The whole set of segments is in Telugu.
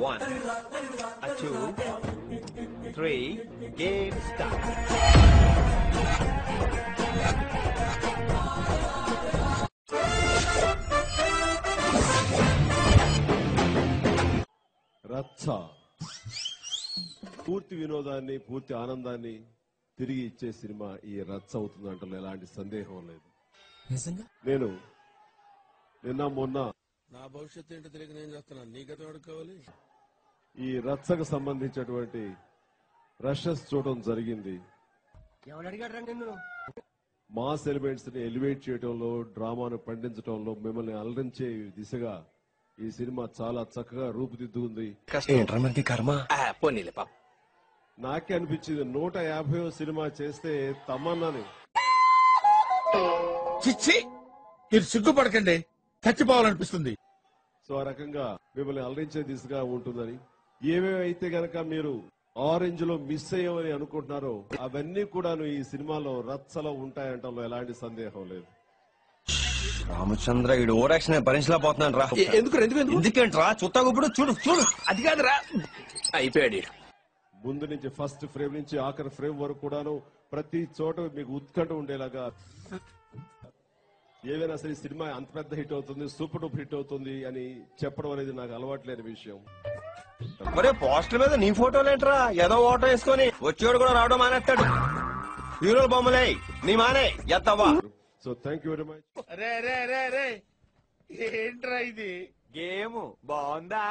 1, a 2, 3, game start. రచ్చ పూర్తి వినోదాన్ని పూర్తి ఆనందాన్ని తిరిగి ఇచ్చే సినిమా ఈ రచ్చ అవుతుందంటే ఎలాంటి సందేహం లేదు. నేను నిన్న మొన్న నా భవిష్యత్తు ఏంటో తెలియక నేను చేస్తున్నాను, నీ గతం కావాలి. ఈ రచ్చకు సంబంధించినటువంటి రషెస్ చూడటం జరిగింది. మాస్ ఎలిమెంట్స్ ని ఎలివేట్ చేయడంలో, డ్రామాను పండించడంలో, మిమ్మల్ని అలరించే దిశగా ఈ సినిమా చాలా చక్కగా రూపుదిద్దుకుంది. నాకే అనిపించింది 150వ సినిమా చేస్తే తమన్నాని చిచ్చి మీరు సిగ్గుపడకండి, చచ్చిపోవాలనిపిస్తుంది. సో ఆ రకంగా మిమ్మల్ని అలరించే దిశగా ఉంటుందని, ఏమేమైతే గనక మీరు ఆరెంజ్ లో మిస్ అయ్యామని అనుకుంటున్నారో అవన్నీ కూడాను ఈ సినిమాలో రచ్చలో ఉంటాయంటలో ఎలాంటి సందేహం లేదు. రామచంద్ర ఈడు ఓవర్ యాక్షన్ భరించలేకపోతున్నాను రా. ఎందుకేంట్రా చుత్తా ఇప్పుడు చూడు చూడు, అది కాదురా అయిపోయాడు. ముందు నుంచి ఫస్ట్ ఫ్రేమ్ నుంచి ఆఖరి ఫ్రేమ్ వరకు కూడాను ప్రతి చోట మీకు ఉత్కంఠ ఉండేలాగా, ఏవైనా సరే సినిమా అంత పెద్ద హిట్ అవుతుంది, సూపర్ డూపర్ హిట్ అవుతుంది అని చెప్పడం అనేది నాకు అలవాట్లేని విషయం. మరే పోస్టర్ మీద నీ ఫోటోలేంట్రా, ఏదో ఓటో వేసుకొని వచ్చేవాడు కూడా రావడం మానేస్తాడు. హీరోల బొమ్మలే నీ మానే ఎత్తవా. So thank you very much. ఏంట్రా ఇది గేమ్ బాగుందా?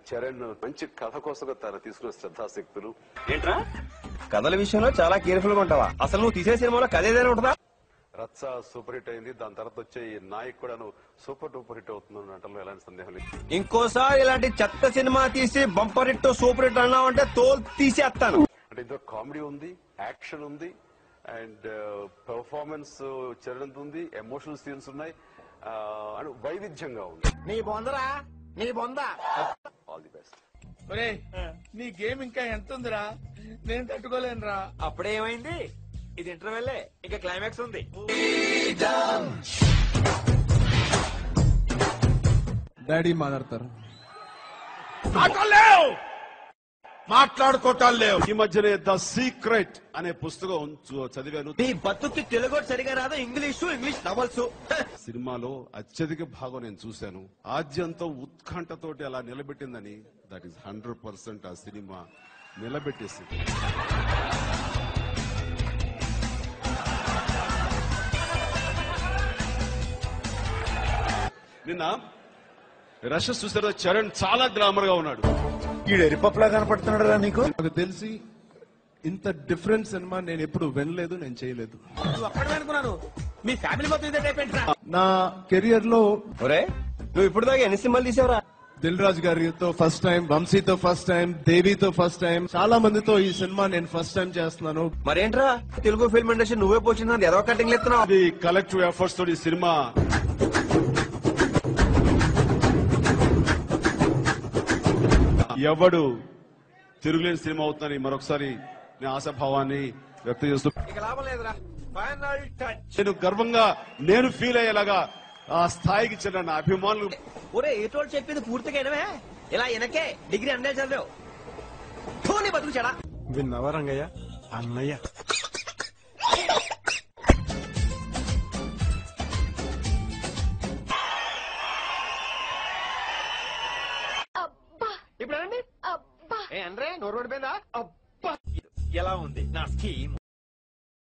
చరణ్ మంచి కథ కోసం తన తీసుకున్న శ్రద్ధాశక్తులు. ఏంట్రా కథల విషయంలో చాలా కేర్ఫుల్ గా ఉంటావా? అసలు నువ్వు తీసే సినిమాలో కథ ఏదైనా ఉంటుందా? రచ్చ సూపర్ హిట్ అయింది, దాని తర్వాత వచ్చే ఈ నాయక్ కూడా సూపర్ డూపర్ హిట్ అవుతుంది అంటలో ఎలాంటి సందేహం లేదు. ఇంకోసారి ఇలాంటి చెత్త సినిమా తీసి బంపర్ హిట్ సూపర్ హిట్ అన్నావు అంటే తోలు తీసేస్తాను. అంటే ఇందులో కామెడీ ఉంది, యాక్షన్ ఉంది, అండ్ పెర్ఫార్మెన్స్ చరణ్ ఉంది, ఎమోషనల్ సీన్స్ ఉన్నాయి, అండ్ వైవిధ్యంగా ఉంది. నీ బొందరా నీ బొంద. All the best. ఒరే నీ గేమ్ ఇంకా ఎంత ఉందిరా, నేను తట్టుకోలేనురా. అప్పుడే ఏమైంది? ఇది ఇంటర్వెల్లే, ఇంకా క్లైమాక్స్ ఉంది. డాడీ మాట్లాడతారు, మాట్లాడుకోవటాలు లేవు. ఈ మధ్యనే ద సీక్రెట్ అనే పుస్తకం చదివాను. నీ బతుక్కి తెలుగు సరిగా రాదు, ఇంగ్లీష్ నవల్స్. సినిమాలో అత్యధిక భాగం నేను చూశాను. ఆద్యంతం ఉత్కంఠతోటి అలా నిలబెట్టిందని, దట్ ఈస్ 100% ఆ సినిమా నిలబెట్టేసింది. నిన్న రషెస్ చూసారో చరణ్ చాలా గ్లామర్ గా ఉన్నాడు. ఎరిపప్పులా కనపడుతున్నాడు నీకు. నాకు తెలిసి ఇంత డిఫరెంట్ సినిమా నేను ఎప్పుడు వినలేదు, నేను చేయలేదు. అనుకున్నాను మీ ఫ్యామిలీ మొత్తం ఇదే టైప్ ఏంట్రా? నా కెరియర్ లో ఒరే నువ్వు ఇప్పుడు దాకా ఎన్ని సినిమాలు తీసావురా? దిల్ రాజు గారితో ఫస్ట్ టైం, వంశీతో ఫస్ట్ టైం, దేవితో ఫస్ట్ టైం, చాలా మందితో ఈ సినిమా నేను ఫస్ట్ టైం చేస్తున్నాను. మరేంట్రా తెలుగు ఫిల్మ్ ఇండస్ట్రీ నువ్వే పోచింది, ఏదో కటింగ్ ఎత్తున్నావు. అది కలెక్టివ్ ఎఫర్ట్స్ తోటి ఈ సినిమా ఎవడు తిరుగులేని సినిమా అవుతుందని మరొకసారి నేను ఆశాభావాన్ని వ్యక్తం చేస్తూ, ఇక లాభం లేదురా. Final touch. నేను గర్వంగా నేను ఫీల్ అయ్యేలాగా ఆ స్థాయికి చెందిన నా అభిమానులు. ఒరే ఏటోళ్ళు చెప్పింది పూర్తిగా వినవే, ఇలా వెనకే డిగ్రీ అన్నే చదివావు. ధోని బతుకు చెడా. విన్నావా రంగయ్య? అన్నయ్య ఇప్పుడు అనండి. ఏ అంటే నోరు పడిపోయిందా? ఎలా ఉంది నా స్కీమ్?